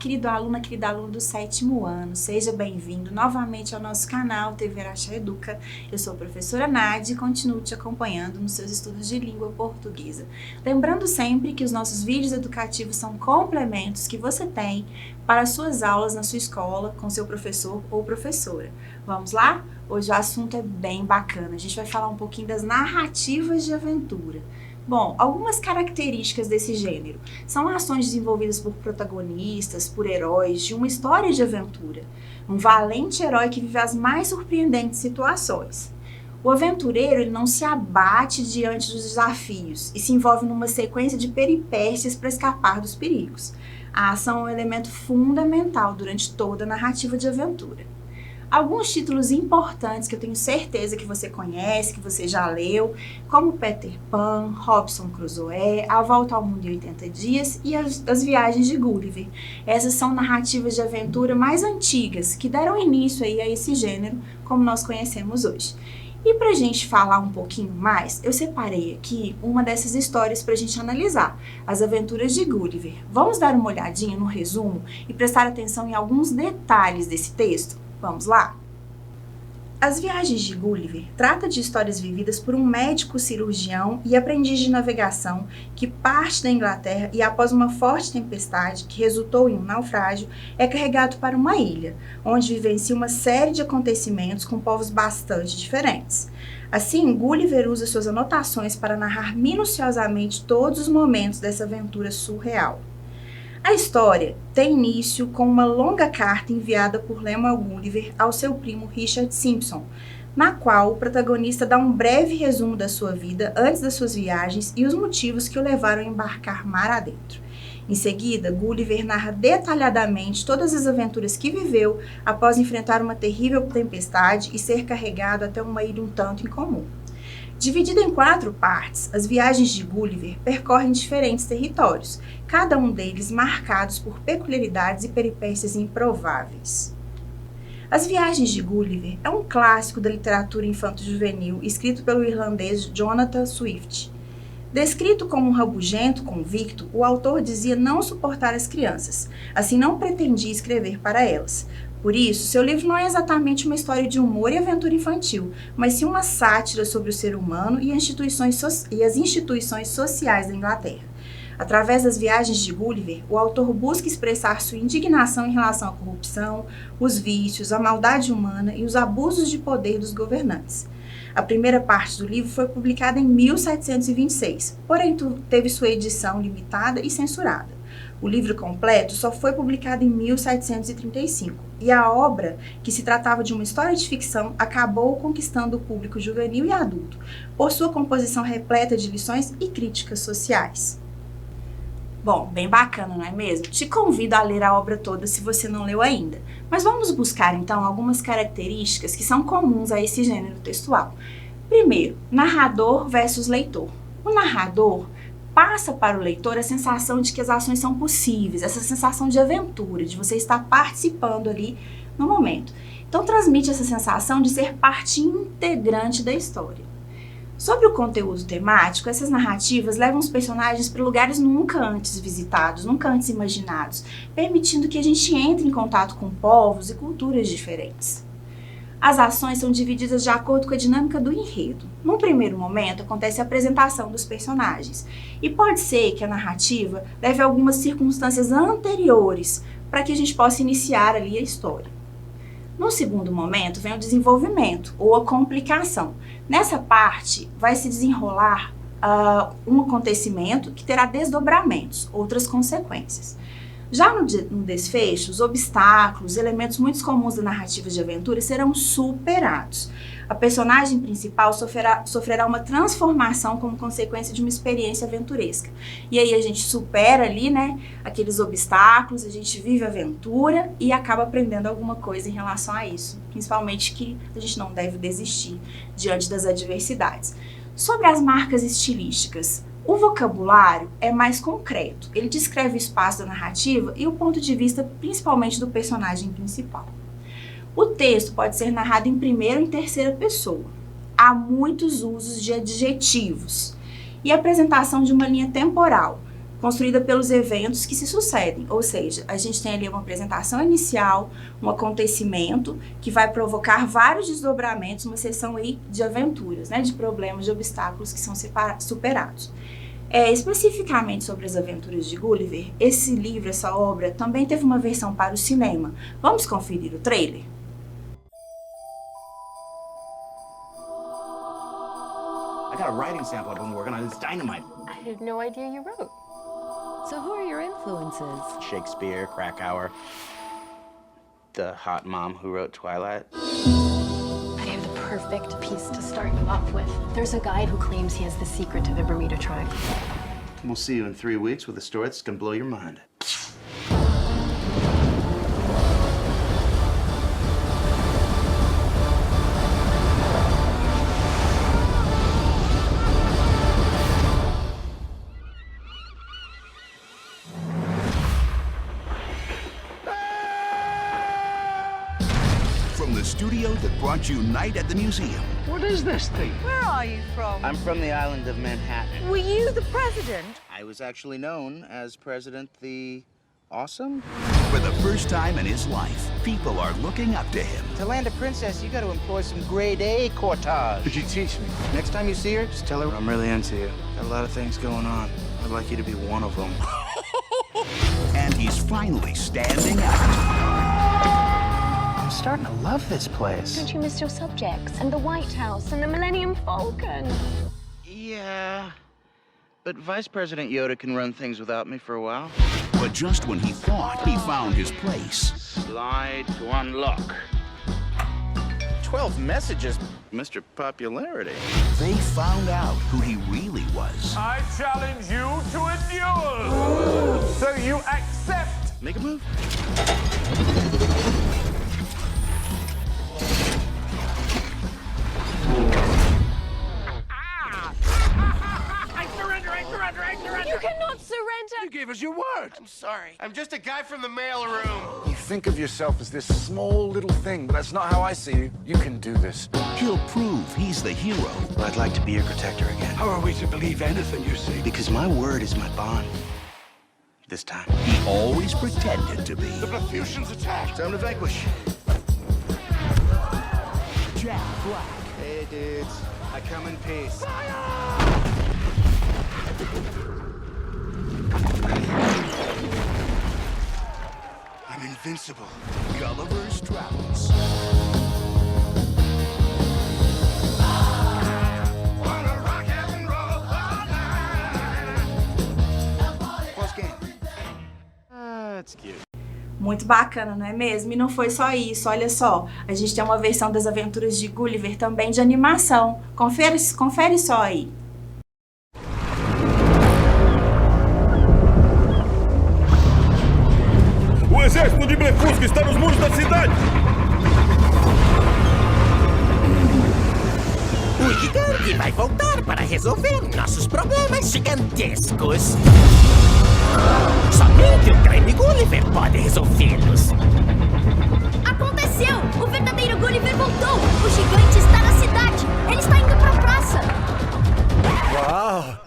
querido aluno do 7º ano, seja bem-vindo novamente ao nosso canal TV Araxá Educa. Eu sou a professora Nádia e continuo te acompanhando nos seus estudos de língua portuguesa. Lembrando sempre que os nossos vídeos educativos são complementos que você tem para as suas aulas na sua escola, com seu professor ou professora. Vamos lá? Hoje o assunto é bem bacana, a gente vai falar um pouquinho das narrativas de aventura. Bom, algumas características desse gênero são ações desenvolvidas por protagonistas, por heróis de uma história de aventura. Um valente herói que vive as mais surpreendentes situações. O aventureiro ele não se abate diante dos desafios e se envolve numa sequência de peripécias para escapar dos perigos. A ação é um elemento fundamental durante toda a narrativa de aventura. Alguns títulos importantes que eu tenho certeza que você conhece, que você já leu, como Peter Pan, Robinson Crusoe, A Volta ao Mundo em 80 Dias e as Viagens de Gulliver. Essas são narrativas de aventura mais antigas, que deram início aí a esse gênero, como nós conhecemos hoje. E para a gente falar um pouquinho mais, eu separei aqui uma dessas histórias para a gente analisar, As Aventuras de Gulliver. Vamos dar uma olhadinha no resumo e prestar atenção em alguns detalhes desse texto? Vamos lá? As Viagens de Gulliver trata de histórias vividas por um médico cirurgião e aprendiz de navegação que parte da Inglaterra e, após uma forte tempestade que resultou em um naufrágio, é carregado para uma ilha, onde vivencia uma série de acontecimentos com povos bastante diferentes. Assim, Gulliver usa suas anotações para narrar minuciosamente todos os momentos dessa aventura surreal. A história tem início com uma longa carta enviada por Lemuel Gulliver ao seu primo Richard Simpson, na qual o protagonista dá um breve resumo da sua vida antes das suas viagens e os motivos que o levaram a embarcar mar adentro. Em seguida, Gulliver narra detalhadamente todas as aventuras que viveu após enfrentar uma terrível tempestade e ser carregado até uma ilha um tanto incomum. Dividida em 4 partes, as Viagens de Gulliver percorrem diferentes territórios, cada um deles marcados por peculiaridades e peripécias improváveis. As Viagens de Gulliver é um clássico da literatura infanto-juvenil escrito pelo irlandês Jonathan Swift. Descrito como um rabugento convicto, o autor dizia não suportar as crianças, assim não pretendia escrever para elas. Por isso, seu livro não é exatamente uma história de humor e aventura infantil, mas sim uma sátira sobre o ser humano e as instituições sociais da Inglaterra. Através das Viagens de Gulliver, o autor busca expressar sua indignação em relação à corrupção, os vícios, a maldade humana e os abusos de poder dos governantes. A primeira parte do livro foi publicada em 1726, porém teve sua edição limitada e censurada. O livro completo só foi publicado em 1735, e a obra, que se tratava de uma história de ficção, acabou conquistando o público juvenil e adulto, por sua composição repleta de lições e críticas sociais. Bom, bem bacana, não é mesmo? Te convido a ler a obra toda se você não leu ainda. Mas vamos buscar, então, algumas características que são comuns a esse gênero textual. Primeiro, narrador versus leitor. O narrador passa para o leitor a sensação de que as ações são possíveis, essa sensação de aventura, de você estar participando ali no momento. Então, transmite essa sensação de ser parte integrante da história. Sobre o conteúdo temático, essas narrativas levam os personagens para lugares nunca antes visitados, nunca antes imaginados, permitindo que a gente entre em contato com povos e culturas diferentes. As ações são divididas de acordo com a dinâmica do enredo. Num primeiro momento, acontece a apresentação dos personagens, e pode ser que a narrativa leve a algumas circunstâncias anteriores para que a gente possa iniciar ali a história. No segundo momento, vem o desenvolvimento, ou a complicação. Nessa parte, vai se desenrolar um acontecimento que terá desdobramentos, outras consequências. Já no desfecho, os obstáculos, elementos muito comuns da narrativa de aventura serão superados. A personagem principal sofrerá uma transformação como consequência de uma experiência aventuresca. E aí a gente supera ali, né, aqueles obstáculos, a gente vive a aventura e acaba aprendendo alguma coisa em relação a isso. Principalmente que a gente não deve desistir diante das adversidades. Sobre as marcas estilísticas, o vocabulário é mais concreto. Ele descreve o espaço da narrativa e o ponto de vista principalmente do personagem principal. O texto pode ser narrado em primeira ou em terceira pessoa. Há muitos usos de adjetivos e a apresentação de uma linha temporal. construída pelos eventos que se sucedem, ou seja, a gente tem ali uma apresentação inicial, um acontecimento que vai provocar vários desdobramentos, uma sessão aí de aventuras, né, de problemas, de obstáculos que são superados. Especificamente sobre as aventuras de Gulliver, esse livro, essa obra, também teve uma versão para o cinema. Vamos conferir o trailer? I got a writing sample I've been working on. It's dynamite. I had no idea you wrote. So who are your influences? Shakespeare, Krakauer, the hot mom who wrote Twilight. I have the perfect piece to start you off with. There's a guy who claims he has the secret to the Bermuda Triangle. We'll see you in 3 weeks with a story that's gonna blow your mind. From the studio that brought you Night at the Museum. What is this thing? Where are you from? I'm from the island of Manhattan. Were you the president? I was actually known as President the Awesome. For the first time in his life, people are looking up to him. To land a princess, you gotta employ some grade A cortage. Did you teach me? Next time you see her, just tell her I'm really into you. Got a lot of things going on. I'd like you to be one of them. And he's finally standing out. I'm starting to love this place. Don't you miss your subjects and the White House and the Millennium Falcon? Yeah, but Vice President Yoda can run things without me for a while. But just when he thought he found his place, Slide to unlock. 12 messages, Mr. Popularity. they found out who he really was. I challenge you to a duel. So you accept? Make a move. You cannot surrender! You gave us your word. I'm sorry. I'm just a guy from the mailroom. You think of yourself as this small little thing, but that's not how I see you. You can do this. He'll prove he's the hero. I'd like to be your protector again. How are we to believe anything you say? Because my word is my bond. This time. He always pretended to be. The Blefuscians attacked. Time to vanquish. Jack Black. Hey, dudes. I come in peace. I'm invincible. Gulliver's Travels. Close game. That's cute. Muito bacana, não é mesmo? E não foi só isso, olha só. A gente tem uma versão das Aventuras de Gulliver também de animação. Confere só aí. O exército de Blefusca está nos muros da cidade. O gigante vai voltar para resolver nossos problemas gigantescos. Somente o grande Gulliver pode resolvê-los. Aconteceu! O verdadeiro Gulliver voltou! O gigante está na cidade! Ele está indo para a praça! Uau!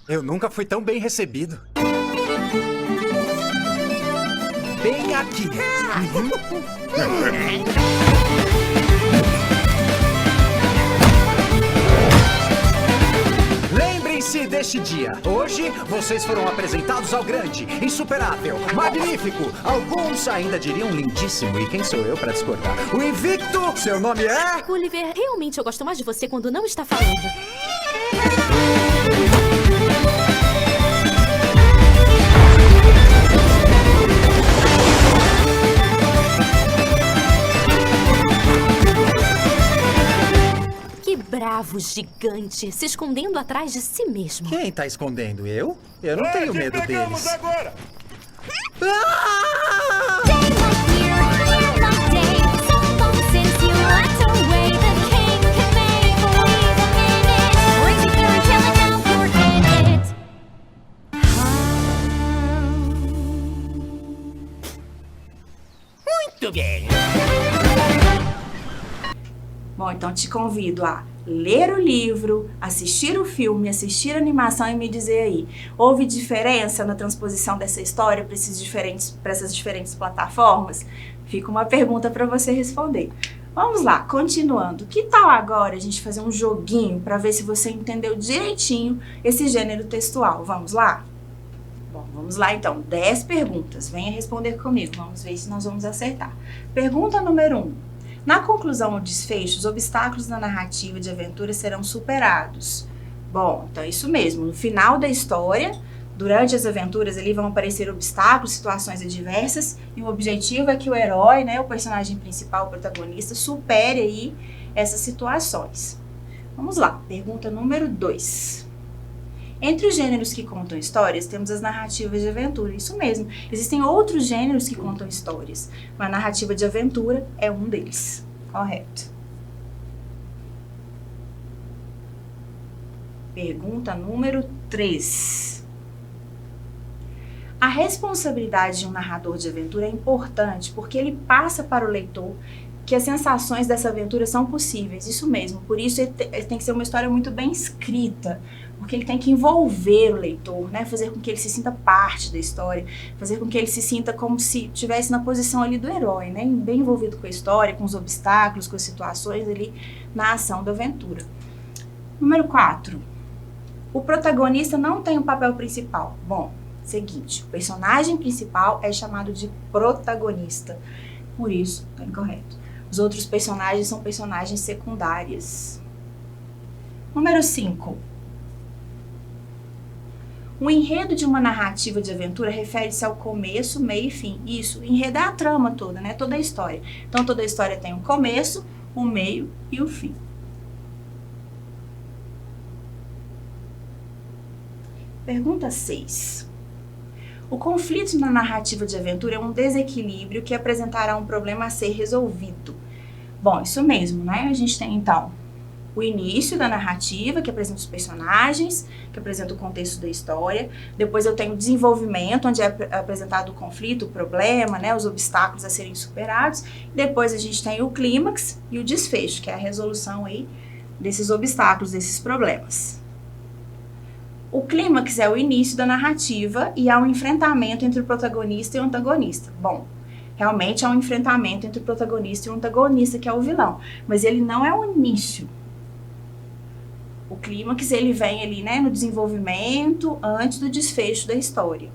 Eu nunca fui tão bem recebido. Bem aqui. Lembrem-se deste dia. Hoje, vocês foram apresentados ao grande, insuperável, magnífico. Alguns ainda diriam lindíssimo. E quem sou eu para discordar? O invicto, seu nome é... Gulliver, realmente eu gosto mais de você quando não está falando. Que bravo gigante, se escondendo atrás de si mesmo. Quem tá escondendo? Eu? Eu não tenho medo Pegamos deles. agora. Ah! Muito bem. Bom, então te convido a ler o livro, assistir o filme, assistir a animação e me dizer aí, houve diferença na transposição dessa história para essas diferentes plataformas? Fica uma pergunta para você responder. Vamos lá, continuando. Que tal agora a gente fazer um joguinho para ver se você entendeu direitinho esse gênero textual? Vamos lá? Bom, vamos lá então. 10 perguntas. Venha responder comigo. Vamos ver se nós vamos acertar. Pergunta número 1. Na conclusão ou desfecho, os obstáculos na narrativa de aventura serão superados. Bom, então é isso mesmo. No final da história, durante as aventuras ali vão aparecer obstáculos, situações adversas, e o objetivo é que o herói, né, o personagem principal, o protagonista, supere aí essas situações. Vamos lá, pergunta número 2. Entre os gêneros que contam histórias, temos as narrativas de aventura. Isso mesmo, existem outros gêneros que contam histórias, mas a narrativa de aventura é um deles. Correto. Pergunta número 3. A responsabilidade de um narrador de aventura é importante porque ele passa para o leitor que as sensações dessa aventura são possíveis. Isso mesmo, por isso tem que ser uma história muito bem escrita, porque ele tem que envolver o leitor, né? Fazer com que ele se sinta parte da história, fazer com que ele se sinta como se estivesse na posição ali do herói, né? Bem envolvido com a história, com os obstáculos, com as situações ali na ação da aventura. Número 4. O protagonista não tem um papel principal. Bom, seguinte, o personagem principal é chamado de protagonista, por isso está incorreto. Os outros personagens são personagens secundárias. Número 5. O enredo de uma narrativa de aventura refere-se ao começo, meio e fim. Isso, enredo é a trama toda, né? Toda a história. Então, toda a história tem um começo, um meio e o fim. Pergunta 6. O conflito na narrativa de aventura é um desequilíbrio que apresentará um problema a ser resolvido. Bom, isso mesmo, né? A gente tem, então, o início da narrativa, que apresenta os personagens, que apresenta o contexto da história. Depois eu tenho o desenvolvimento, onde é apresentado o conflito, o problema, né, os obstáculos a serem superados. Depois a gente tem o clímax e o desfecho, que é a resolução aí desses obstáculos, desses problemas. O clímax é o início da narrativa e há um enfrentamento entre o protagonista e o antagonista. Bom, realmente há um enfrentamento entre o protagonista e o antagonista, que é o vilão. Mas ele não é o início. O clímax, ele vem ali, né, no desenvolvimento, antes do desfecho da história.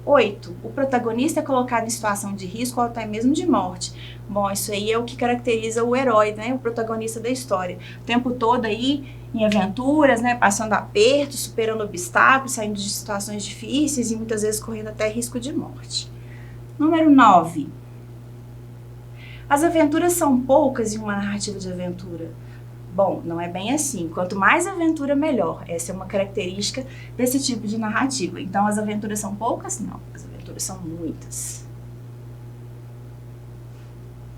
8. O protagonista é colocado em situação de risco ou até mesmo de morte. Bom, isso aí é o que caracteriza o herói, né, o protagonista da história. O tempo todo aí em aventuras, né, passando apertos, superando obstáculos, saindo de situações difíceis e muitas vezes correndo até risco de morte. Número 9. As aventuras são poucas em uma narrativa de aventura. Bom, não é bem assim. Quanto mais aventura, melhor. Essa é uma característica desse tipo de narrativa. Então, as aventuras são poucas? Não. As aventuras são muitas.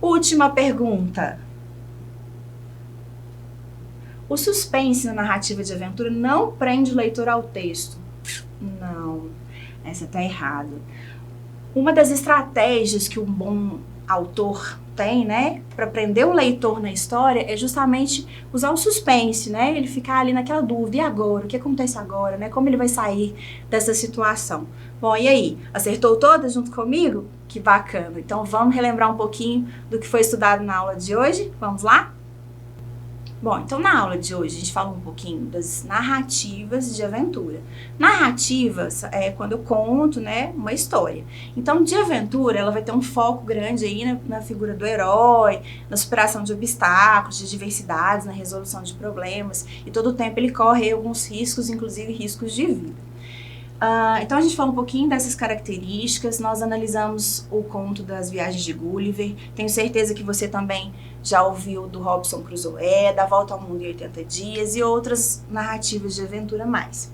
Última pergunta. O suspense na narrativa de aventura não prende o leitor ao texto. Não, essa está errada. Uma das estratégias que um bom autor tem, né, para prender o leitor na história é justamente usar o suspense, né, ele ficar ali naquela dúvida, e agora? O que acontece agora, né, como ele vai sair dessa situação? Bom, e aí, acertou todas junto comigo? Que bacana! Então vamos relembrar um pouquinho do que foi estudado na aula de hoje? Vamos lá? Bom, então na aula de hoje a gente fala um pouquinho das narrativas de aventura. Narrativas é quando eu conto, né, uma história. Então, de aventura, ela vai ter um foco grande aí na figura do herói, na superação de obstáculos, de diversidades, na resolução de problemas. E todo o tempo ele corre alguns riscos, inclusive riscos de vida. Então a gente fala um pouquinho dessas características, nós analisamos o conto das Viagens de Gulliver, tenho certeza que você também já ouviu do Robinson Crusoe, da Volta ao Mundo em 80 Dias e outras narrativas de aventura mais.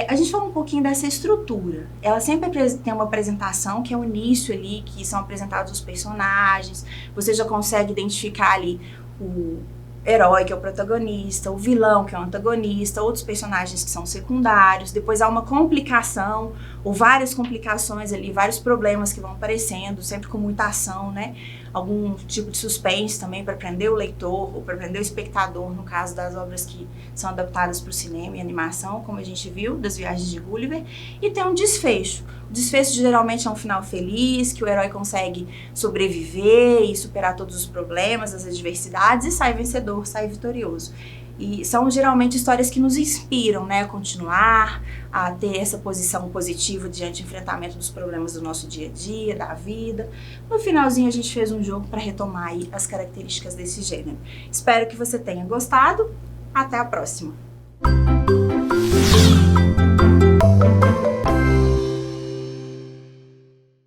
A gente fala um pouquinho dessa estrutura, ela sempre tem uma apresentação que é o início ali, que são apresentados os personagens, você já consegue identificar ali o herói, que é o protagonista, o vilão, que é o antagonista, outros personagens que são secundários, depois há uma complicação, ou várias complicações ali, vários problemas que vão aparecendo, sempre com muita ação, né, algum tipo de suspense também para prender o leitor ou para prender o espectador, no caso das obras que são adaptadas para o cinema e animação, como a gente viu, das Viagens de Gulliver, e tem um desfecho. O desfecho geralmente é um final feliz, que o herói consegue sobreviver e superar todos os problemas, as adversidades e sai vencedor, sai vitorioso. E são geralmente histórias que nos inspiram, né, a continuar, a ter essa posição positiva diante do enfrentamento dos problemas do nosso dia a dia, da vida. No finalzinho a gente fez um jogo para retomar aí as características desse gênero. Espero que você tenha gostado. Até a próxima!